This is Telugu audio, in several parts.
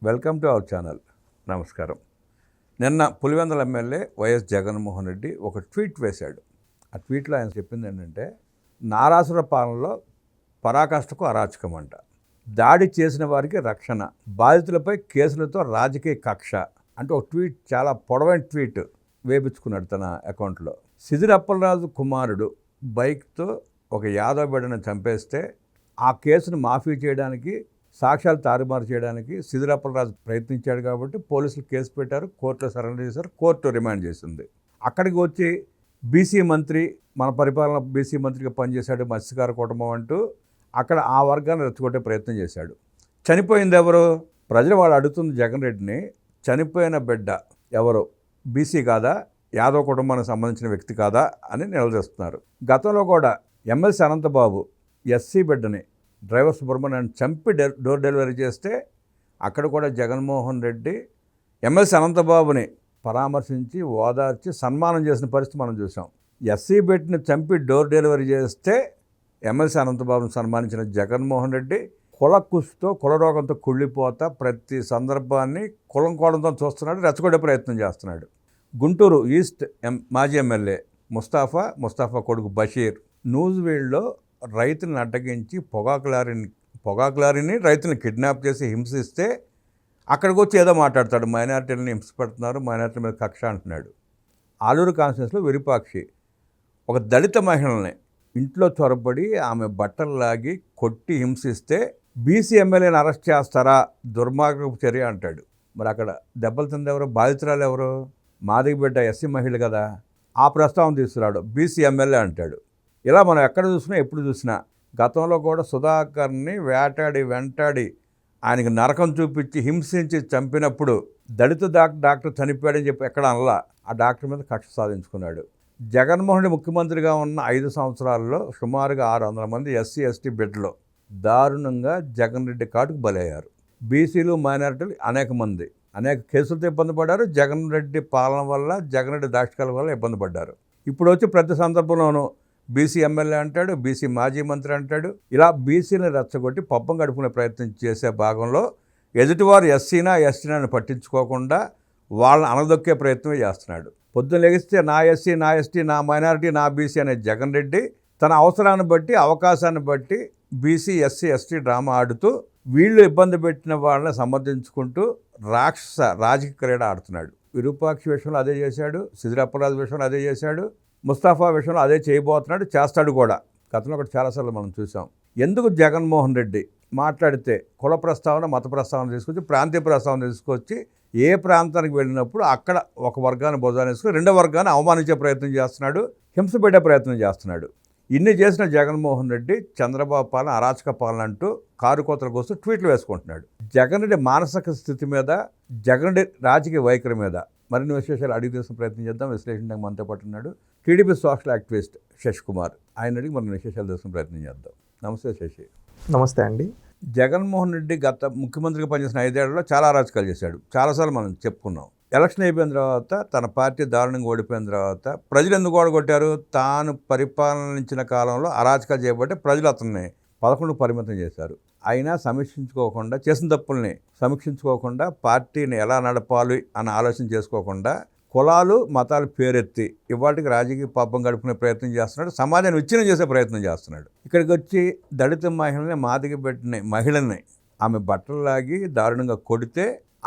Welcome to our channel. నమస్కారం. నిన్న పులివెందుల ఎమ్మెల్యే వైఎస్ జగన్మోహన్ రెడ్డి ఒక ట్వీట్ వేశాడు. ఆ ట్వీట్లో ఆయన చెప్పింది ఏంటంటే, నారాసుర పాలనలో పరాకాష్ఠకు అరాచకం అంట, దాడి చేసిన వారికి రక్షణ, బాధితులపై కేసులతో రాజకీయ కక్ష అంటే ఒక ట్వీట్, చాలా పొడవైన ట్వీట్ వేపించుకున్నాడు తన అకౌంట్లో. సిదిరప్పలరాజు కుమారుడు బైక్తో ఒక యాదవ్ బిడ్డను చంపేస్తే ఆ కేసును మాఫీ చేయడానికి, సాక్ష్యాలు తారుమారు చేయడానికి సిదిరప్పలరాజు ప్రయత్నించాడు కాబట్టి పోలీసులు కేసు పెట్టారు, కోర్టులో సరెండర్ చేశారు, కోర్టు రిమాండ్ చేసింది. అక్కడికి వచ్చి బీసీ మంత్రి, మన పరిపాలన బీసీ మంత్రిగా పనిచేశాడు మత్స్యకార కుటుంబం అంటూ అక్కడ ఆ వర్గాన్ని రెచ్చగొట్టే ప్రయత్నం చేశాడు. చనిపోయింది ఎవరు? ప్రజలు వాళ్ళు అడుగుతుంది జగన్ రెడ్డిని, చనిపోయిన బిడ్డ ఎవరు? బీసీ కాదా, యాదవ్ కుటుంబానికి సంబంధించిన వ్యక్తి కాదా అని నిలదీస్తున్నారు. గతంలో కూడా ఎమ్మెల్సీ అనంతబాబు ఎస్సీ బిడ్డని డ్రైవర్ సుబ్రహ్మణ్యాన్ని చంపి డోర్ డెలివరీ చేస్తే అక్కడ కూడా జగన్మోహన్ రెడ్డి ఎమ్మెల్సీ అనంతబాబుని పరామర్శించి ఓదార్చి సన్మానం చేసిన పరిస్థితి మనం చూసాం. ఎస్సీ బిడ్డని చంపి డోర్ డెలివరీ చేస్తే ఎమ్మెల్సీ అనంతబాబుని సన్మానించిన జగన్మోహన్ రెడ్డి కుల రోగంతో కుళ్ళిపోతా ప్రతి సందర్భాన్ని కులం కోడంతో చూస్తున్నాడు, రెచ్చగొట్టే ప్రయత్నం చేస్తున్నాడు. గుంటూరు ఈస్ట్ మాజీ ఎమ్మెల్యే ముస్తాఫా కొడుకు బషీర్ నూజివీడ్లో రైతులను అడ్డగించి పొగాకు లారీని రైతులను కిడ్నాప్ చేసి హింసిస్తే అక్కడికి వచ్చి ఏదో మాట్లాడతాడు, మైనారిటీలను హింస పెడుతున్నారు, మైనారిటీల మీద కక్ష అంటున్నాడు. ఆలూరు కాన్స్టిట్యూన్సీలో విరూపాక్షి ఒక దళిత మహిళల్ని ఇంట్లో చొరబడి ఆమె బట్టలు లాగి కొట్టి హింసిస్తే బీసీ ఎమ్మెల్యేని అరెస్ట్ చేస్తారా, దుర్మార్గపు చర్య అంటాడు. మరి అక్కడ దెబ్బలు తింది ఎవరు? బాధితురాలు ఎవరు? మాదిగ బిడ్డ ఎస్సీ మహిళ కదా. ఆ ప్రస్తావన తీసుకురాడు, బీసీ ఎమ్మెల్యే అంటాడు. ఇలా మనం ఎక్కడ చూసినా ఎప్పుడు చూసినా, గతంలో కూడా సుధాకర్ని వెంటాడి ఆయనకి నరకం చూపించి హింసించి చంపినప్పుడు దళిత డాక్టర్ చనిపోయాడని చెప్పి ఎక్కడ అనలా, ఆ డాక్టర్ మీద కక్ష సాధించుకున్నాడు. జగన్మోహన్ రెడ్డి ముఖ్యమంత్రిగా ఉన్న 5 సంవత్సరాల్లో సుమారుగా 600 మంది ఎస్సీ ఎస్టీ బిడ్డలు దారుణంగా జగన్ రెడ్డి కాటుకు బలయ్యారు. బీసీలు మైనారిటీలు అనేక కేసులతో ఇబ్బంది పడ్డారు. జగన్ రెడ్డి పాలన వల్ల, జగన్ రెడ్డి దాష్టికాల వల్ల ఇబ్బంది పడ్డారు. ఇప్పుడు వచ్చి ప్రతి సందర్భంలోనూ బీసీ ఎమ్మెల్యే అంటాడు, బీసీ మాజీ మంత్రి అంటాడు. ఇలా బీసీని రెచ్చగొట్టి పబ్బం గడుపుకునే ప్రయత్నం చేసే భాగంలో ఎదుటివారు ఎస్సీనా ఎస్టీని పట్టించుకోకుండా వాళ్ళని అనదొక్కే ప్రయత్నమే చేస్తున్నాడు. పొద్దున్న లెగిస్తే నా ఎస్సీ, నా ఎస్టీ, నా మైనారిటీ, నా బీసీ అనే జగన్ రెడ్డి తన అవసరాన్ని బట్టి, అవకాశాన్ని బట్టి బీసీ ఎస్సీ ఎస్టీ డ్రామా ఆడుతూ వీళ్ళు ఇబ్బంది పెట్టిన వాళ్ళని సమర్థించుకుంటూ రాక్షస రాజకీయ క్రీడ ఆడుతున్నాడు. విరూపాక్షి విషయంలో అదే చేశాడు, సిదిరప్పలరాజు విషయంలో అదే చేశాడు, ముస్తాఫా విషయంలో అదే చేయబోతున్నాడు, చేస్తాడు కూడా. గతంలో ఒకటి చాలాసార్లు మనం చూసాం. ఎందుకు జగన్మోహన్ రెడ్డి మాట్లాడితే కుల ప్రస్తావన, మత ప్రస్తావన తీసుకొచ్చి, ప్రాంతీయ ప్రస్తావన తీసుకొచ్చి ఏ ప్రాంతానికి వెళ్ళినప్పుడు అక్కడ ఒక వర్గాన్ని భుజాన్ని వేసుకుని రెండో వర్గాన్ని అవమానించే ప్రయత్నం చేస్తున్నాడు, హింస పెట్టే ప్రయత్నం చేస్తున్నాడు. ఇన్ని చేసిన జగన్మోహన్ రెడ్డి చంద్రబాబు పాలన అరాచక పాలన అంటూ కారుకోతల కోసం ట్వీట్లు వేసుకుంటున్నాడు. జగన్ రెడ్డి మానసిక స్థితి మీద, జగన్ రెడ్డి రాజకీయ వైఖరి మీద మరిన్ని విశేషాలు అడిగి తీసుకునే ప్రయత్నం చేద్దాం. విశ్లేషించడానికి మనతో పాటు ఉన్నాడు టీడీపీ సోషల్ యాక్టివిస్ట్ శశి కుమార్. ఆయన అడిగి మరిన్ని విశేషాలు తీసుకునే ప్రయత్నం చేద్దాం. నమస్తే శశి. నమస్తే అండి. జగన్మోహన్ రెడ్డి గత ముఖ్యమంత్రిగా పనిచేసిన 5 ఏళ్లలో చాలా అరాచకాలు చేశాడు. చాలాసార్లు మనం చెప్పుకున్నాం. ఎలక్షన్ అయిపోయిన తర్వాత, తన పార్టీ దారుణంగా ఓడిపోయిన తర్వాత ప్రజలు ఎందుకు ఓడగొట్టారు? తాను పరిపాలనించిన కాలంలో అరాచకాలు చేయబట్టి ప్రజలు అతన్ని 11కు పరిమితం చేశారు. అయినా సమీక్షించుకోకుండా, చేసిన తప్పుల్ని సమీక్షించుకోకుండా, పార్టీని ఎలా నడపాలి అని ఆలోచన చేసుకోకుండా కులాలు మతాలు పేరెత్తి ఇవాటికి రాజకీయ పాపం గడుపుకునే ప్రయత్నం చేస్తున్నాడు, సమాజాన్ని విచ్ఛిన్నం చేసే ప్రయత్నం చేస్తున్నాడు. ఇక్కడికి వచ్చి దళిత మహిళని, మాదిగ పెట్టిన మహిళల్ని ఆమె బట్టలు లాగి దారుణంగా కొడితే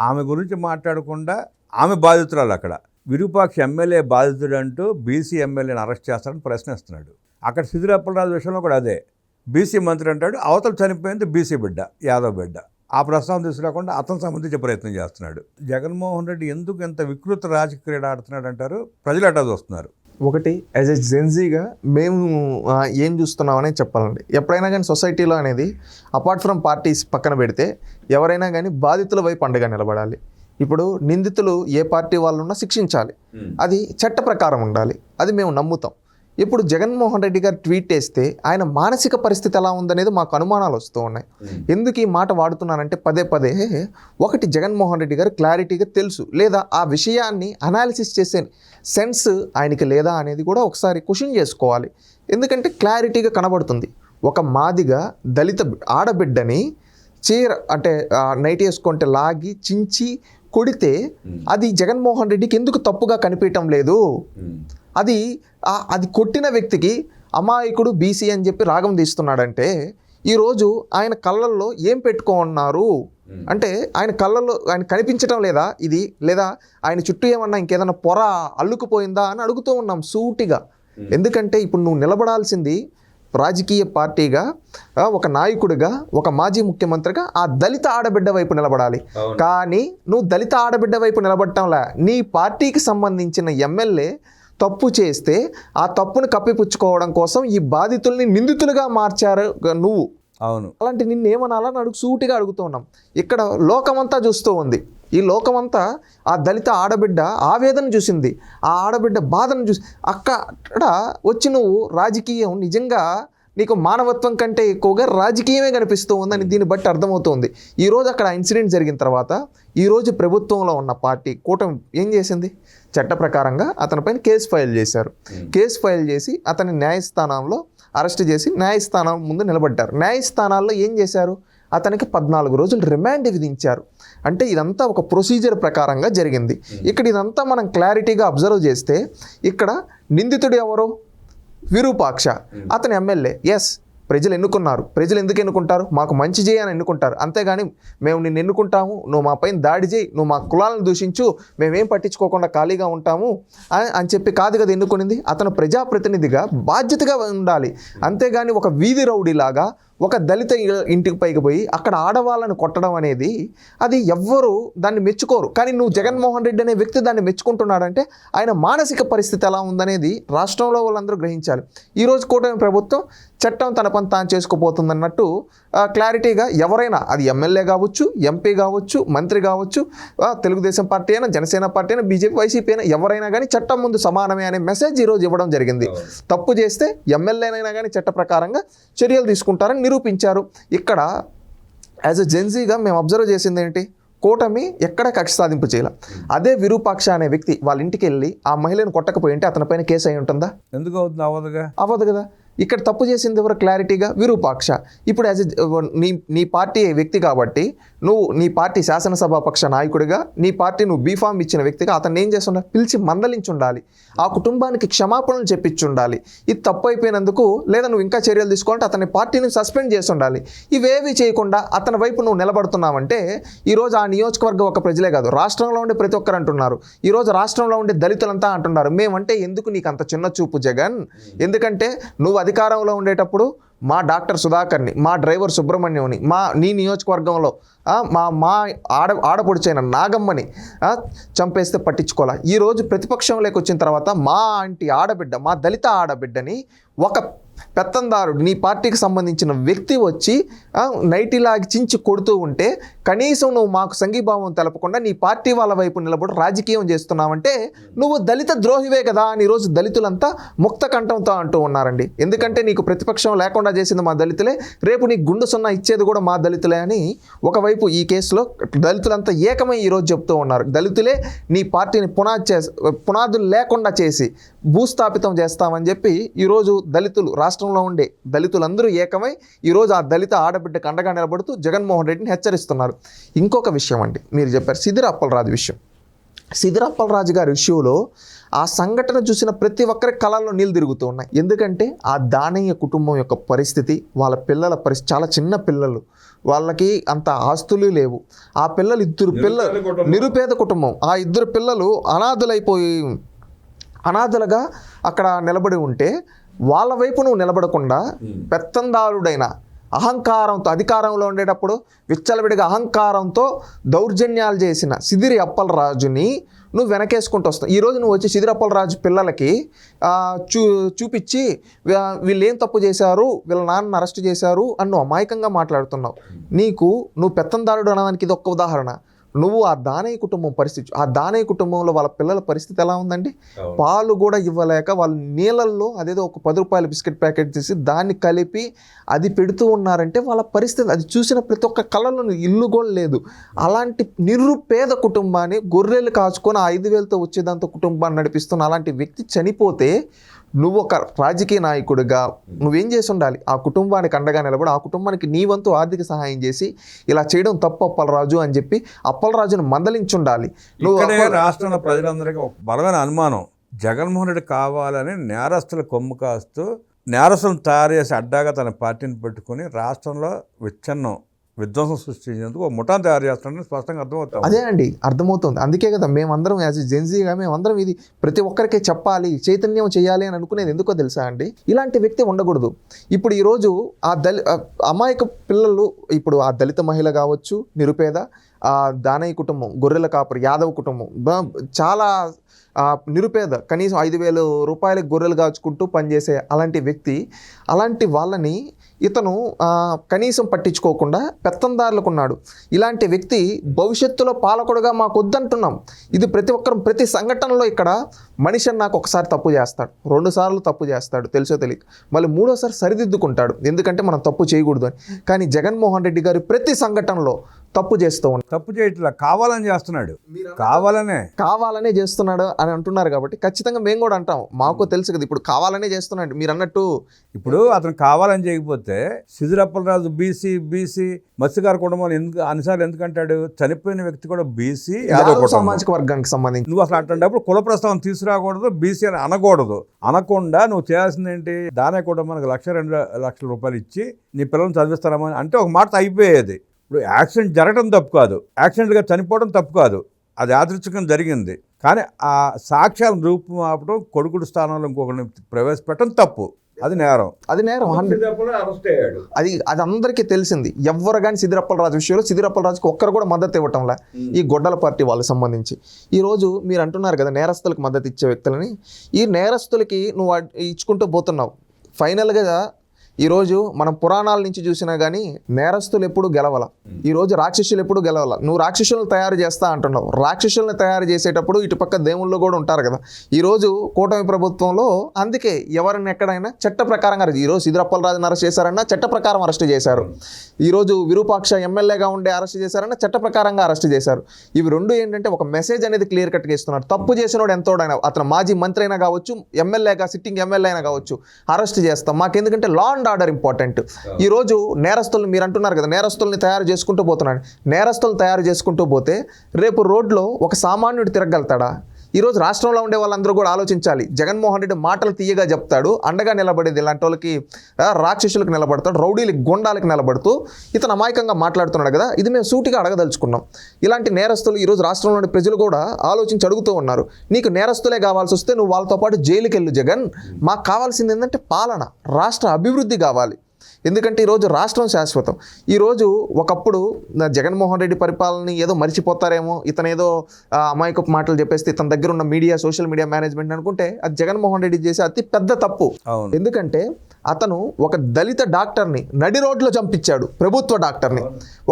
ఆమె గురించి మాట్లాడకుండా ఆమె బాధితురాలు. అక్కడ విరూపాక్షి ఎమ్మెల్యే బాధితుడు అంటూ బీసీ ఎమ్మెల్యేని అరెస్ట్ చేస్తాడని ప్రశ్నిస్తున్నాడు. అక్కడ సిదిరప్పలరాజు విషయంలో కూడా అదే, బీసీ మంత్రి అంటాడు, అవతల చనిపోయింది బీసీ బిడ్డ, యాదవ్ బిడ్డ. ఆ ప్రస్తావన తీసుకురాకుండా అతను సంబంధించే ప్రయత్నం చేస్తున్నాడు. జగన్మోహన్ రెడ్డి ఎందుకు ఎంత వికృత రాజకీయ క్రీడ ఆడుతున్నాడు అంటారు? ప్రజలు అట్టా చూస్తున్నారు. ఒకటి, యాజ్ ఎ జెన్జీగా మేము ఏం చూస్తున్నామనే చెప్పాలండి. ఎప్పుడైనా కానీ సొసైటీలో అనేది అపార్ట్ ఫ్రమ్ పార్టీస్ పక్కన పెడితే ఎవరైనా కానీ బాధితుల వైపు అండగా నిలబడాలి. ఇప్పుడు నిందితులు ఏ పార్టీ వాళ్ళున్నా శిక్షించాలి, అది చట్ట ప్రకారం ఉండాలి, అది మేము నమ్ముతాం. ఇప్పుడు జగన్మోహన్ రెడ్డి గారు ట్వీట్ చేస్తే ఆయన మానసిక పరిస్థితి ఎలా ఉందనేది మాకు అనుమానాలు వస్తూ ఉన్నాయి. ఎందుకు ఈ మాట వాడుతున్నానంటే పదే ఒకటి, జగన్మోహన్ రెడ్డి గారు క్లారిటీగా తెలుసు లేదా ఆ విషయాన్ని అనాలిసిస్ చేసే సెన్స్ ఆయనకి లేదా అనేది కూడా ఒకసారి క్వశ్చన్ చేసుకోవాలి. ఎందుకంటే క్లారిటీగా కనబడుతుంది. ఒక మాదిగా దళిత ఆడబిడ్డని చీర అంటే నైట్ వేసుకుంటే లాగి చించి కొడితే అది జగన్మోహన్ రెడ్డికి ఎందుకు తప్పుగా కనిపించటం లేదు? అది అది కొట్టిన వ్యక్తికి అమాయకుడు బీసీ అని చెప్పి రాగం తీస్తున్నాడంటే ఈరోజు ఆయన కళ్ళల్లో ఏం పెట్టుకున్నారు అంటే ఆయన కళ్ళల్లో ఆయన కనిపించటం లేదా ఇది, లేదా ఆయన చుట్టూ ఏమన్నా ఇంకేదన్నా పొర అల్లుకుపోయిందా అని అడుగుతూ ఉన్నాం సూటిగా. ఎందుకంటే ఇప్పుడు నువ్వు నిలబడాల్సింది రాజకీయ పార్టీగా, ఒక నాయకుడిగా, ఒక మాజీ ముఖ్యమంత్రిగా ఆ దళిత ఆడబిడ్డ వైపు నిలబడాలి. కానీ నువ్వు దళిత ఆడబిడ్డ వైపు నిలబడటంలా నీ పార్టీకి సంబంధించిన ఎమ్మెల్యే తప్పు చేస్తే ఆ తప్పును కప్పిపుచ్చుకోవడం కోసం ఈ బాధితుల్ని నిందితులుగా మార్చారు నువ్వు. అవును. అలాంటి నిన్ను ఏమనాలని సూటిగా అడుగుతూ ఉన్నాం. ఇక్కడ లోకమంతా చూస్తూ ఉంది. ఈ లోకమంతా ఆ దళిత ఆడబిడ్డ ఆవేదన చూసింది, ఆ ఆడబిడ్డ బాధను చూసి అక్కడ వచ్చి నువ్వు రాజకీయం నిజంగా నీకు మానవత్వం కంటే ఎక్కువగా రాజకీయమే కనిపిస్తూ ఉందని దీన్ని బట్టి అర్థమవుతుంది. ఈరోజు అక్కడ ఇన్సిడెంట్ జరిగిన తర్వాత ఈరోజు ప్రభుత్వంలో ఉన్న పార్టీ కూటమి ఏం చేసింది? చట్ట ప్రకారంగా అతనిపైన కేసు ఫైల్ చేశారు. కేసు ఫైల్ చేసి అతని న్యాయస్థానంలో అరెస్ట్ చేసి న్యాయస్థానం ముందు నిలబడ్డారు. న్యాయస్థానాల్లో ఏం చేశారు? అతనికి 14 రోజులు రిమాండ్ విధించారు. అంటే ఇదంతా ఒక ప్రొసీజర్ ప్రకారంగా జరిగింది. ఇక్కడ ఇదంతా మనం క్లారిటీగా అబ్జర్వ్ చేస్తే ఇక్కడ నిందితుడు ఎవరు? విరూపాక్ష. అతని ఎమ్మెల్యే. ఎస్, ప్రజలు ఎన్నుకున్నారు. ప్రజలు ఎందుకు ఎన్నుకుంటారు? మాకు మంచి చేయని ఎన్నుకుంటారు. అంతేగాని మేము నిన్ను ఎన్నుకుంటాము, నువ్వు మా పైన దాడి చేయి, నువ్వు మా కులాలను దూషించు, మేమేం పట్టించుకోకుండా ఖాళీగా ఉంటాము అని చెప్పి కాదు కదా ఎన్నుకునింది. అతను ప్రజాప్రతినిధిగా బాధ్యతగా ఉండాలి. అంతేగాని ఒక వీధి రౌడీలాగా ఒక దళిత ఇంటికి పైకి పోయి అక్కడ ఆడవాళ్ళని కొట్టడం అనేది అది ఎవ్వరూ దాన్ని మెచ్చుకోరు. కానీ నువ్వు జగన్మోహన్ రెడ్డి అనే వ్యక్తి దాన్ని మెచ్చుకుంటున్నాడంటే ఆయన మానసిక పరిస్థితి ఎలా ఉందనేది రాష్ట్రంలో వాళ్ళందరూ గ్రహించాలి. ఈరోజు కూటమి ప్రభుత్వం చట్టం తన పని తాను చేసుకుపోతుందన్నట్టు క్లారిటీగా ఎవరైనా, అది ఎమ్మెల్యే కావచ్చు, ఎంపీ కావచ్చు, మంత్రి కావచ్చు, తెలుగుదేశం పార్టీ అయినా, జనసేన పార్టీ అయినా, బీజేపీ, వైసీపీ అయినా ఎవరైనా కానీ చట్టం ముందు సమానమే అనే మెసేజ్ ఈరోజు ఇవ్వడం జరిగింది. తప్పు చేస్తే ఎమ్మెల్యేనైనా కానీ చట్ట ప్రకారంగా చర్యలు తీసుకుంటారని నిరూపించారు. ఇక్కడ యాజ్ ఎ జెన్జీగా మేము అబ్జర్వ్ చేసింది ఏంటి? కూటమి ఎక్కడ కక్ష సాధింపు చేయాల. అదే విరూపాక్ష అనే వ్యక్తి వాళ్ళ ఇంటికి వెళ్ళి ఆ మహిళను కొట్టకపోయింటే అతనిపైన కేసు అయి ఉంటుందా? ఎందుకు అవుతుంది? అవ్వదు కదా. ఇక్కడ తప్పు చేసింది ఎవరు? క్లారిటీగా విరూపాక్ష. ఇప్పుడు యాజ్ నీ పార్టీ వ్యక్తి కాబట్టి నువ్వు నీ పార్టీ శాసనసభాపక్ష నాయకుడిగా నీ పార్టీ నువ్వు బీఫామ్ ఇచ్చిన వ్యక్తిగా అతన్ని ఏం చేస్తుండాలి? పిలిచి మందలించి ఉండాలి. ఆ కుటుంబానికి క్షమాపణలు చెప్పించి ఉండాలి. ఇది తప్పు అయిపోయినందుకు లేదా నువ్వు ఇంకా చర్యలు తీసుకోవాలంటే అతని పార్టీని సస్పెండ్ చేసి ఉండాలి. ఇవేవి చేయకుండా అతని వైపు నువ్వు నిలబడుతున్నావంటే ఈరోజు ఆ నియోజకవర్గం ఒక ప్రజలే కాదు, రాష్ట్రంలో ఉండే ప్రతి ఒక్కరు అంటున్నారు. ఈరోజు రాష్ట్రంలో ఉండే దళితులంతా అంటున్నారు మేమంటే ఎందుకు నీకు అంత చిన్న చూపు జగన్? ఎందుకంటే నువ్వు అధికారంలో ఉండేటప్పుడు మా డాక్టర్ సుధాకర్ని, మా డ్రైవర్ సుబ్రహ్మణ్యంని, నీ నియోజకవర్గంలో మా ఆడపడుచైన నాగమ్మని చంపేస్తే పట్టించుకోవాలా. ఈరోజు ప్రతిపక్షంలోకి వచ్చిన తర్వాత మా ఆంటీ ఆడబిడ్డ, మా దళిత ఆడబిడ్డని ఒక పెత్తందారుడు నీ పార్టీకి సంబంధించిన వ్యక్తి వచ్చి నైటీలాగి చించి కొడుతూ ఉంటే కనీసం నువ్వు మాకు సంఘీభావం తెలపకుండా నీ పార్టీ వాళ్ళ వైపు నిలబడి రాజకీయం చేస్తున్నావంటే నువ్వు దళిత ద్రోహివే కదా అని ఈరోజు దళితులంతా ముక్త కంఠంతో అంటూ ఉన్నారండి. ఎందుకంటే నీకు ప్రతిపక్షం లేకుండా చేసింది మా దళితులే, రేపు నీకు గుండు సున్నా ఇచ్చేది కూడా మా దళితులే అని ఒకవైపు ఈ కేసులో దళితులంతా ఏకమై ఈరోజు చెప్తూ ఉన్నారు. దళితులే నీ పార్టీని పునాదులు లేకుండా చేసి భూస్థాపితం చేస్తామని చెప్పి ఈరోజు దళితులు, రాష్ట్రంలో ఉండే దళితులందరూ ఏకమై ఈరోజు ఆ దళిత ఆడబిడ్డకు అండగా నిలబడుతూ జగన్మోహన్ రెడ్డిని హెచ్చరిస్తున్నారు. ఇంకొక విషయం అండి, మీరు చెప్పారు సిదిరి అప్పలరాజు విషయం. సిదిరి అప్పలరాజు గారి విషయంలో ఆ సంఘటన చూసిన ప్రతి ఒక్కరి కళల్లో నీళ్ళు తిరుగుతూ ఉన్నాయి. ఎందుకంటే ఆ దానయ్య కుటుంబం యొక్క పరిస్థితి, వాళ్ళ పిల్లల పరిస్థితి, చాలా చిన్న పిల్లలు, వాళ్ళకి అంత ఆస్తులు లేవు. ఆ పిల్లలు నిరుపేద కుటుంబం. ఆ 2 పిల్లలు అనాథలుగా అక్కడ నిలబడి ఉంటే వాళ్ళ వైపు నువ్వు నిలబడకుండా పెత్తందారుడైన అహంకారంతో అధికారంలో ఉండేటప్పుడు విచ్చలవిడిగా అహంకారంతో దౌర్జన్యాలు చేసిన సిదిరి అప్పలరాజుని నువ్వు వెనకేసుకుంటూ వస్తావు. ఈరోజు నువ్వు వచ్చి సిదిరి అప్పలరాజు పిల్లలకి చూపించి వీళ్ళు ఏం తప్పు చేశారు, వీళ్ళ నాన్న అరెస్ట్ చేశారు అని నువ్వు అమాయకంగా మాట్లాడుతున్నావు. నువ్వు పెత్తందారుడు అనడానికి ఇది ఒక్క ఉదాహరణ. నువ్వు ఆ దానయ్య కుటుంబం పరిస్థితి, ఆ దానయ్య కుటుంబంలో వాళ్ళ పిల్లల పరిస్థితి ఎలా ఉందండి? పాలు కూడా ఇవ్వలేక వాళ్ళు నీళ్ళల్లో అదేదో ఒక 10 రూపాయల బిస్కెట్ ప్యాకెట్ తీసి దాన్ని కలిపి అది పెడుతూ ఉన్నారంటే వాళ్ళ పరిస్థితి అది చూసిన ప్రతి ఒక్క కళ్ళలో ఇల్లు కూడా లేదు. అలాంటి నిరుపేద కుటుంబాన్ని గొర్రెలు కాచుకొని 5,000తో వచ్చేదాంతో కుటుంబాన్ని నడిపిస్తున్న అలాంటి వ్యక్తి చనిపోతే నువ్వు ఒక రాజకీయ నాయకుడిగా నువ్వేం చేసి ఉండాలి? ఆ కుటుంబానికి అండగా నిలబడి ఆ కుటుంబానికి నీ వంతు ఆర్థిక సహాయం చేసి ఇలా చేయడం తప్పు అప్పలరాజు అని చెప్పి అప్పలరాజును మందలించుండాలి. ఇక్కడే రాష్ట్రంలో ప్రజలందరికీ ఒక బలమైన అనుమానం, జగన్మోహన్ రెడ్డి కావాలని నేరస్తుల కొమ్ము కాస్తూ నేరస్తులను తయారు చేసి అడ్డాగా తన పార్టీని పెట్టుకుని రాష్ట్రంలో విధ్వంసం సృష్టించేందుకు ఒక ముఠాను తయారు చేస్తాడని స్పష్టంగా అర్థమవుతాం. అదే అండి అర్థమవుతుంది. అందుకే కదా మేమందరం యాజ్ జెన్జీగా మేమందరం ఇది ప్రతి ఒక్కరికి చెప్పాలి, చైతన్యం చేయాలి అని అనుకునేది ఎందుకో తెలుసా అండి? ఇలాంటి వ్యక్తి ఉండకూడదు. ఇప్పుడు ఈరోజు అమాయక పిల్లలు, ఇప్పుడు ఆ దళిత మహిళ కావచ్చు, నిరుపేద, ఆ దానయ్య కుటుంబం, గొర్రెల కాపరి యాదవ్ కుటుంబం, చాలా నిరుపేద, కనీసం 5,000 రూపాయలకు గొర్రెలు కాచుకుంటూ పనిచేసే అలాంటి వ్యక్తి, అలాంటి వాళ్ళని ఇతను కనీసం పట్టించుకోకుండా పెత్తందారులకు ఉన్నాడు. ఇలాంటి వ్యక్తి భవిష్యత్తులో పాలకుడుగా మాకు వద్దంటున్నాం. ఇది ప్రతి ఒక్కరు ప్రతి సంఘటనలో ఇక్కడ మనిషి నాకు ఒకసారి తప్పు చేస్తాడు, 2 సార్లు తప్పు చేస్తాడు తెలుసో తెలియక, మళ్ళీ 3వసారి సరిదిద్దుకుంటాడు ఎందుకంటే మనం తప్పు చేయకూడదు అని. కానీ జగన్మోహన్ రెడ్డి గారు ప్రతి సంఘటనలో తప్పు చేస్తూ ఉన్నాడు. తప్పు చేయట్లా, కావాలని చేస్తున్నాడు, కావాలనే చేస్తున్నాడు అని అంటున్నారు కాబట్టి ఖచ్చితంగా మేము కూడా అంటాం. మాకు తెలుసు కదా ఇప్పుడు కావాలనే చేస్తున్నాడు మీరు అన్నట్టు. ఇప్పుడు అతను కావాలని చేయకపోతే సిదిరప్పలరాజు బీసీ మత్స్యకార కుటుంబం అన్నిసార్లు ఎందుకంటాడు? చనిపోయిన వ్యక్తి కూడా బీసీ యాదవ్ సామాజిక వర్గానికి సంబంధించి. నువ్వు అసలు అట్లాంటప్పుడు కుల ప్రస్తావన తీసుకురాకూడదు, బీసీ అని అనకూడదు. అనకుండా నువ్వు చేయాల్సింది ఏంటి? దానే కుటుంబానికి 1-2 లక్షల రూపాయలు ఇచ్చి నీ పిల్లల్ని చదివిస్తారమని అంటే ఒక మాట అయిపోయేది. ఇప్పుడు యాక్సిడెంట్ జరగడం తప్పు కాదు, యాక్సిడెంట్గా చనిపోవడం తప్పు కాదు, అది యాదృచ్ఛికంగా జరిగింది. కానీ ఆ సాక్ష్యాలను రూపుమాపడం, కొడుకుడు స్థానంలో ఇంకొకరిని ప్రవేశపెట్టడం తప్పు, అది నేరం. అది అందరికీ తెలిసింది. ఎవరు కానీ సిదిరప్పలరాజు విషయంలో సిదిరప్పలరాజుకి ఒక్కరు కూడా మద్దతు ఇవ్వటంలా ఈ గొడ్డల పార్టీ వాళ్ళకి సంబంధించి. ఈరోజు మీరు అంటున్నారు కదా నేరస్తులకు మద్దతు ఇచ్చే వ్యక్తులని, ఈ నేరస్తులకి నువ్వు ఇచ్చుకుంటూ పోతున్నావు. ఫైనల్గా ఈరోజు మనం పురాణాల నుంచి చూసినా కానీ నేరస్తులు ఎప్పుడు గెలవాల, ఈరోజు రాక్షసులు ఎప్పుడు గెలవాల. నువ్వు రాక్షసులను తయారు చేస్తా అంటున్నావు, రాక్షసులను తయారు చేసేటప్పుడు ఇటుపక్క దేవుళ్ళు కూడా ఉంటారు కదా. ఈరోజు కూటమి ప్రభుత్వంలో అందుకే ఎవరిని ఎక్కడైనా చట్ట ప్రకారంగా ఈరోజు సిదిరప్పలరాజుని అరెస్ట్ చేశారన్నా చట్ట ప్రకారం అరెస్ట్ చేశారు. ఈరోజు విరూపాక్ష ఎమ్మెల్యేగా ఉండే అరెస్ట్ చేశారన్నా చట్ట ప్రకారంగా అరెస్ట్ చేశారు. ఇవి రెండు ఏంటంటే ఒక మెసేజ్ అనేది క్లియర్ కట్గా ఇస్తున్నారు. తప్పు చేసినోడు ఎంతోడైనా, అతను మాజీ మంత్రి అయినా కావచ్చు, ఎమ్మెల్యేగా సిట్టింగ్ ఎమ్మెల్యే అయినా కావచ్చు, అరెస్ట్ చేస్తాం. మాకెందుకంటే లా అండ్ ఆర్డర్ ఇంపార్టెంట్. ఈరోజు నేరస్తులను మీరు అంటున్నారు కదా నేరస్తుల్ని తయారు చేసుకుంటూ పోతున్నాడు. నేరస్తులను తయారు చేసుకుంటూ పోతే రేపు రోడ్లో ఒక సామాన్యుడు తిరగలుగుతాడా? ఈరోజు రాష్ట్రంలో ఉండే వాళ్ళందరూ కూడా ఆలోచించాలి. జగన్మోహన్ రెడ్డి మాటలు తీయగా చెప్తాడు, అండగా నిలబడేది ఇలాంటి వాళ్ళకి రాక్షసులకు నిలబడతాడు, రౌడీలకి గుండాలకు నిలబడుతూ ఇతను అమాయకంగా మాట్లాడుతున్నాడు కదా. ఇది మేము సూటిగా అడగదలుచుకున్నాం. ఇలాంటి నేరస్తులు ఈరోజు రాష్ట్రంలోని ప్రజలు కూడా ఆలోచించి అడుగుతూ ఉన్నారు. నీకు నేరస్తులే కావాల్సి వస్తే నువ్వు వాళ్ళతో పాటు జైలుకి వెళ్ళు జగన్. మాకు కావాల్సింది ఏంటంటే పాలన, రాష్ట్ర అభివృద్ధి కావాలి. ఎందుకంటే ఈరోజు రాష్ట్రం శాశ్వతం. ఈరోజు ఒకప్పుడు జగన్మోహన్ రెడ్డి పరిపాలనని ఏదో మర్చిపోతారేమో, ఇతనేదో అమాయకపు మాటలు చెప్పేస్తే ఇతని దగ్గర ఉన్న సోషల్ మీడియా మేనేజ్మెంట్ అనుకుంటే అది జగన్మోహన్ రెడ్డి చేసే అతి పెద్ద తప్పు. ఎందుకంటే అతను ఒక దళిత డాక్టర్ని నడి రోడ్లో చంపించాడు, ప్రభుత్వ డాక్టర్ని.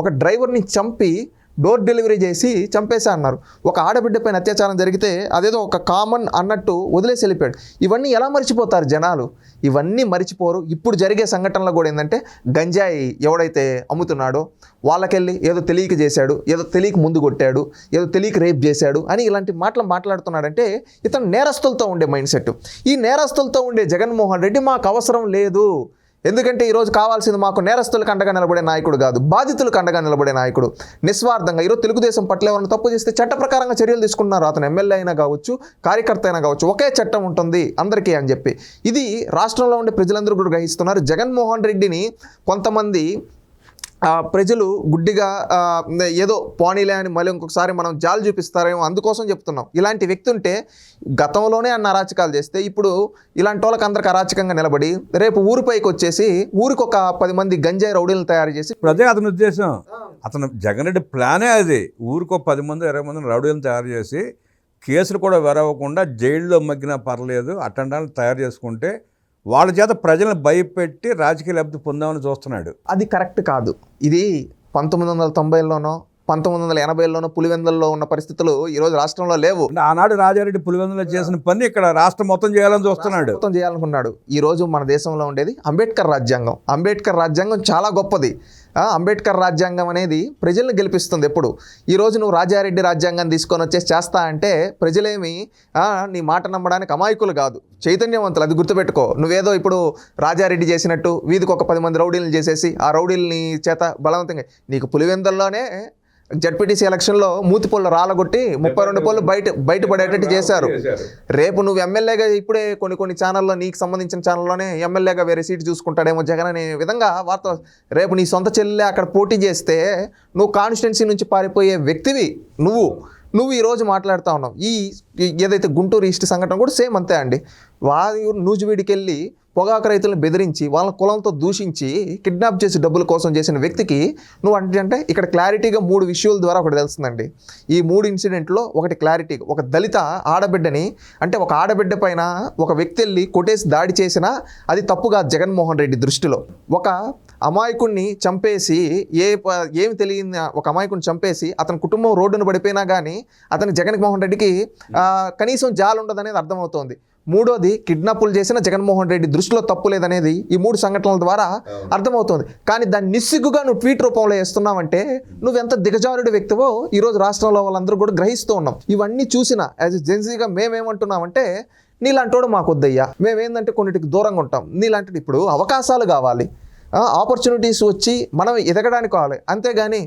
ఒక డ్రైవర్ని చంపి డోర్ డెలివరీ చేసి చంపేశా అన్నారు. ఒక ఆడబిడ్డ పైన అత్యాచారం జరిగితే అదేదో ఒక కామన్ అన్నట్టు వదిలేసి వెళ్ళిపోయాడు. ఇవన్నీ ఎలా మర్చిపోతారు జనాలు? ఇవన్నీ మర్చిపోరు. ఇప్పుడు జరిగే సంఘటనలో కూడా ఏంటంటే గంజాయి ఎవడైతే అమ్ముతున్నాడో వాళ్ళకెళ్ళి ఏదో తెలియక చేశాడు, ఏదో తెలియక ముందు కొట్టాడు, ఏదో తెలియక రేప్ చేశాడు అని ఇలాంటి మాటలు మాట్లాడుతున్నాడంటే ఇతను నేరస్తులతో ఉండే మైండ్ సెట్. ఈ నేరస్తులతో ఉండే జగన్మోహన్ రెడ్డి మాకు అవసరం లేదు. ఎందుకంటే ఈరోజు కావాల్సింది మాకు నేరస్తులకు అండగా నిలబడే నాయకుడు కాదు, బాధితులకు అండగా నిలబడే నాయకుడు. నిస్వార్థంగా ఈరోజు తెలుగుదేశం పట్ల ఎవరైనా తప్పు చేస్తే చట్ట ప్రకారంగా చర్యలు తీసుకున్నారు. అతను ఎమ్మెల్యే అయినా కావచ్చు, కార్యకర్త అయినా కావచ్చు, ఒకే చట్టం ఉంటుంది అందరికీ అని చెప్పి ఇది రాష్ట్రంలో ఉండే ప్రజలందరూ కూడా గ్రహిస్తున్నారు. జగన్మోహన్ రెడ్డిని కొంతమంది ప్రజలు గుడ్డిగా ఏదో పోనీలే అని మళ్ళీ ఇంకొకసారి మనం జాలు చూపిస్తారేమో అందుకోసం చెప్తున్నాం. ఇలాంటి వ్యక్తి ఉంటే గతంలోనే అన్న అరాచకాలు చేస్తే ఇప్పుడు ఇలాంటి వాళ్ళకి అందరికి అరాచకంగా నిలబడి రేపు ఊరిపైకి వచ్చేసి ఊరికి ఒక 10 మంది గంజాయి రౌడీలను తయారు చేసి, ఇప్పుడు అదే అతని ఉద్దేశం. అతను జగన్ రెడ్డి ప్లానే అది. ఊరికి 10 మంది 20 మందిని రౌడీలను తయారు చేసి కేసులు కూడా వెరవకుండా జైల్లో మగ్గినా పర్లేదు అటెండాలను తయారు చేసుకుంటే వాళ్ళ చేత ప్రజలను భయపెట్టి రాజకీయ లబ్ధి పొందామని చూస్తున్నాడు. అది కరెక్ట్ కాదు. ఇది 1990లోనో 1980లోనో పులివెందుల్లో ఉన్న పరిస్థితులు ఈరోజు రాష్ట్రంలో లేవు. అంటే ఆనాడు రాజారెడ్డి పులివెందులో చేసిన పని ఇక్కడ రాష్ట్రం మొత్తం చేయాలని చూస్తున్నాడు. మొత్తం చేయాలనుకున్నాడు. ఈరోజు మన దేశంలో ఉండేది అంబేద్కర్ రాజ్యాంగం. అంబేద్కర్ రాజ్యాంగం చాలా గొప్పది. అంబేద్కర్ రాజ్యాంగం అనేది ప్రజల్ని గెలిపిస్తుంది. ఎప్పుడు ఈరోజు నువ్వు రాజారెడ్డి రాజ్యాంగాన్ని తీసుకొని వచ్చేసి చేస్తా అంటే ప్రజలేమి నీ మాట నమ్మడానికి అమాయకులు కాదు, చైతన్యవంతులు. అది గుర్తుపెట్టుకో. నువ్వేదో ఇప్పుడు రాజారెడ్డి చేసినట్టు వీధికి ఒక 10 మంది రౌడీలను చేసేసి ఆ రౌడీలని చేత బలవంతంగా నీకు పులివెందుల్లోనే జడ్పీటీసీ ఎలక్షన్లో మూతిపొళ్ళు రాలగొట్టి 32 పళ్ళు బయటపడేటట్టు చేశారు. రేపు నువ్వు ఎమ్మెల్యేగా ఇప్పుడే కొన్ని ఛానల్లో నీకు సంబంధించిన ఛానల్లోనే ఎమ్మెల్యేగా వేరే సీటు చూసుకుంటాడేమో జగన్ అనే విధంగా వార్త. రేపు నీ సొంత చెల్లె అక్కడ పోటీ చేస్తే నువ్వు కాన్స్టిట్యున్సీ నుంచి పారిపోయే వ్యక్తివి నువ్వు ఈరోజు మాట్లాడుతూ ఉన్నావు. ఏదైతే గుంటూరు ఈస్ట్ సంఘటన కూడా సేమ్ అంతే అండి. నూజివీడికి వెళ్ళి పొగాకు రైతులను బెదిరించి వాళ్ళ కులంతో దూషించి కిడ్నాప్ చేసి డబ్బుల కోసం చేసిన వ్యక్తికి నువ్వు అంటే ఇక్కడ క్లారిటీగా 3 విషయాల ద్వారా ఒకటి తెలుస్తుందండి. ఈ 3 ఇన్సిడెంట్లో ఒకటి క్లారిటీగా ఒక దళిత ఆడబిడ్డని అంటే ఒక ఆడబిడ్డ పైన ఒక వ్యక్తి వెళ్ళి కొట్టేసి దాడి చేసినా అది తప్పుగా జగన్మోహన్ రెడ్డి దృష్టిలో. ఒక అమాయకుడిని చంపేసి ఏమి తెలియని ఒక అమాయకుడిని చంపేసి అతని కుటుంబం రోడ్డును పడిపోయినా కానీ అతని జగన్మోహన్ రెడ్డికి కనీసం జాలి ఉండదనేది అర్థమవుతోంది. మూడోది కిడ్నాపులు చేసిన జగన్మోహన్ రెడ్డి దృష్టిలో తప్పు లేదనేది ఈ 3 సంఘటనల ద్వారా అర్థమవుతుంది. కానీ దాన్ని నిస్సిగ్గుగా నువ్వు ట్వీట్ రూపంలో వేస్తున్నావంటే నువ్వెంత దిగజారుడి వ్యక్తివో ఈరోజు రాష్ట్రంలో వాళ్ళందరూ కూడా గ్రహిస్తూ ఉన్నాం. ఇవన్నీ చూసిన యాజ్ జెన్సీగా మేమేమంటున్నామంటే నీలాంటోడు మాకు వద్దయ్యా, మేమేందంటే కొన్నిటికి దూరంగా ఉంటాం. నీలాంటి ఇప్పుడు అవకాశాలు కావాలి, ఆపర్చునిటీస్ వచ్చి మనం ఎదగడానికి కావాలి. అంతేగాని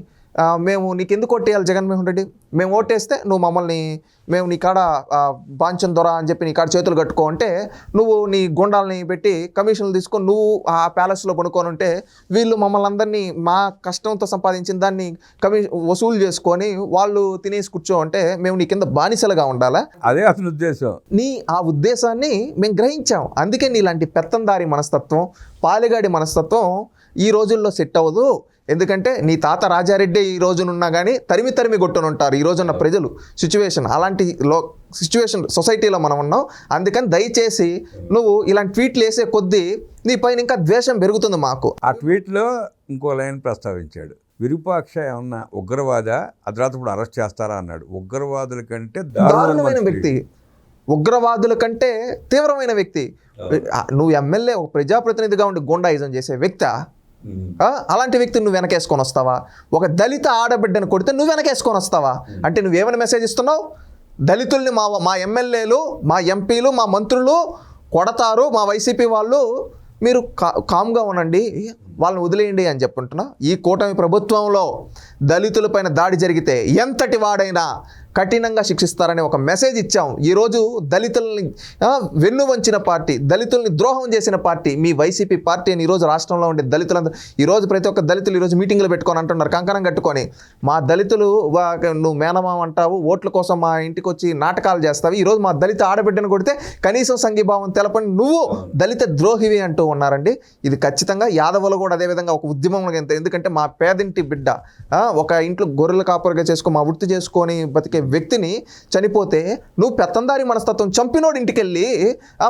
మేము నీకు ఎందుకు కొట్టేయాలి జగన్మోహన్ రెడ్డి, మేము ఓటేస్తే నువ్వు మమ్మల్ని మేము నీ కాడ బాంచం దొర అని చెప్పి నీ కాడ చేతులు కట్టుకో అంటే నువ్వు నీ గుండాలని పెట్టి కమిషన్లు తీసుకొని నువ్వు ఆ ప్యాలెస్లో పడుకొని ఉంటే వీళ్ళు మమ్మల్ని అందరినీ మా కష్టంతో సంపాదించిన దాన్ని వసూలు చేసుకొని వాళ్ళు తినేసి కూర్చో అంటే మేము నీ కింద బానిసలుగా ఉండాలా? అదే అసలు ఉద్దేశం. ఆ ఉద్దేశాన్ని మేము గ్రహించాం. అందుకే నీలాంటి పెత్తందారి మనస్తత్వం, పాలిగాడి మనస్తత్వం ఈ రోజుల్లో సెట్ అవ్వదు. ఎందుకంటే నీ తాత రాజారెడ్డి ఈ రోజునున్నా కానీ తరిమి కొట్టునుంటారు ఈ రోజున్న ప్రజలు. సిచ్యువేషన్ అలాంటి సిచ్యువేషన్ సొసైటీలో మనం ఉన్నాం. అందుకని దయచేసి నువ్వు ఇలాంటి ట్వీట్లు వేసే కొద్దీ నీ పైన ఇంకా ద్వేషం పెరుగుతుంది మాకు. ఆ ట్వీట్లో ఇంకో లైన్ ప్రస్తావించాడు. విరూపాక్ష ఏమన్నా ఉగ్రవాద, ఆ తర్వాత ఇప్పుడు అరెస్ట్ చేస్తారా అన్నాడు. ఉగ్రవాదుల కంటే దారుణమైన వ్యక్తి, ఉగ్రవాదుల కంటే తీవ్రమైన వ్యక్తి. నువ్వు ఎమ్మెల్యే ఒక ప్రజాప్రతినిధిగా ఉండి గుండాయిజం చేసే వ్యక్తి, అలాంటి వ్యక్తిని నువ్వు వెనకేసుకొని వస్తావా? ఒక దళిత ఆడబిడ్డను కొడితే నువ్వు వెనకేసుకొని వస్తావా? అంటే నువ్వేమైనా మెసేజ్ ఇస్తున్నావు? దళితుల్ని మా ఎమ్మెల్యేలు, మా ఎంపీలు, మా మంత్రులు కొడతారు, మా వైసీపీ వాళ్ళు, మీరు కామ్గా ఉండండి, వాళ్ళని వదిలేయండి అని చెప్పుంటున్నా. ఈ కూటమి ప్రభుత్వంలో దళితులపైన దాడి జరిగితే ఎంతటి వాడైనా కఠినంగా శిక్షిస్తారని ఒక మెసేజ్ ఇచ్చాం. ఈరోజు దళితుల్ని వెన్నువంచిన పార్టీ, దళితుల్ని ద్రోహం చేసిన పార్టీ మీ వైసీపీ పార్టీ అని ఈరోజు రాష్ట్రంలో ఉండే దళితులందరూ ఈరోజు ప్రతి ఒక్క దళితులు ఈరోజు మీటింగ్లు పెట్టుకొని అంటున్నారు, కంకణం కట్టుకొని మా దళితులు నువ్వు మేనమామ అంటావు, ఓట్ల కోసం మా ఇంటికి వచ్చి నాటకాలు చేస్తావు, ఈరోజు మా దళిత ఆడబిడ్డను కొడితే కనీసం సంఘీభావం తెలపని నువ్వు దళిత ద్రోహివి అంటూ ఉన్నారండి. ఇది ఖచ్చితంగా యాదవులు కూడా అదేవిధంగా ఒక ఉద్యమం. ఎందుకంటే మా పేదింటి బిడ్డ ఒక ఇంట్లో గొర్రెల కాపురగా మా వృత్తి చేసుకొని బతికే వ్యక్తిని చనిపోతే నువ్వు పెత్తందారి మనస్తత్వం చంపినోడి ఇంటికి వెళ్ళి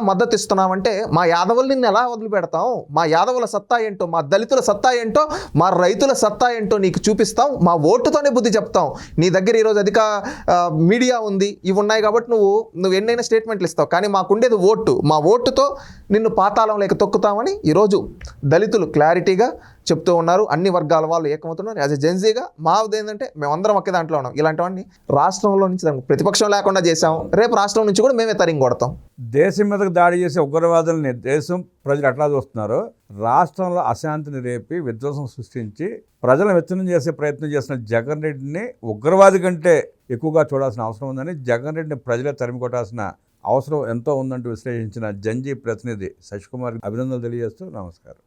మద్దతు ఇస్తున్నావంటే మా యాదవుల్ని ఎలా వదిలిపెడతాం? మా యాదవుల సత్తా ఏంటో, మా దళితుల సత్తా ఏంటో, మా రైతుల సత్తా ఏంటో నీకు చూపిస్తాం. మా ఓటుతోనే బుద్ధి చెప్తాం. నీ దగ్గర ఈరోజు అధిక మీడియా ఉంది, ఇవి ఉన్నాయి కాబట్టి నువ్వు ఎన్నైనా స్టేట్మెంట్లు ఇస్తావు. కానీ మాకుండేది ఓటు. మా ఓటుతో నిన్ను పాతాళం లేక తొక్కుతామని ఈరోజు దళితులు క్లారిటీగా చెప్తూ ఉన్నారు. అన్ని వర్గాల వాళ్ళు ఏకమవుతున్నారు. యాజ్ ఎ జెన్సీగా మాది ఏంటంటే మేమందరం ఒకే దాంట్లో ఉన్నాం. ఇలాంటివన్నీ రాష్ట్రంలో నుంచి ప్రతిపక్షం లేకుండా చేశాం, రేపు రాష్ట్రం నుంచి కూడా మేమే తరిగి కొడతాం. దేశం మీదకు దాడి చేసే ఉగ్రవాదులని దేశం ప్రజలు ఎట్లా చూస్తున్నారు, రాష్ట్రంలో అశాంతిని రేపి విధ్వంసం సృష్టించి ప్రజలను విచ్ఛిన్నం చేసే ప్రయత్నం చేసిన జగన్ రెడ్డిని ఉగ్రవాది కంటే ఎక్కువగా చూడాల్సిన అవసరం ఉందని, జగన్ రెడ్డిని ప్రజలే తరిమి కొట్టాల్సిన అవసరం ఎంతో ఉందంటూ విశ్లేషించిన జంజీ ప్రతినిధి శశికుమార్ అభినందనలు తెలియజేస్తూ నమస్కారం.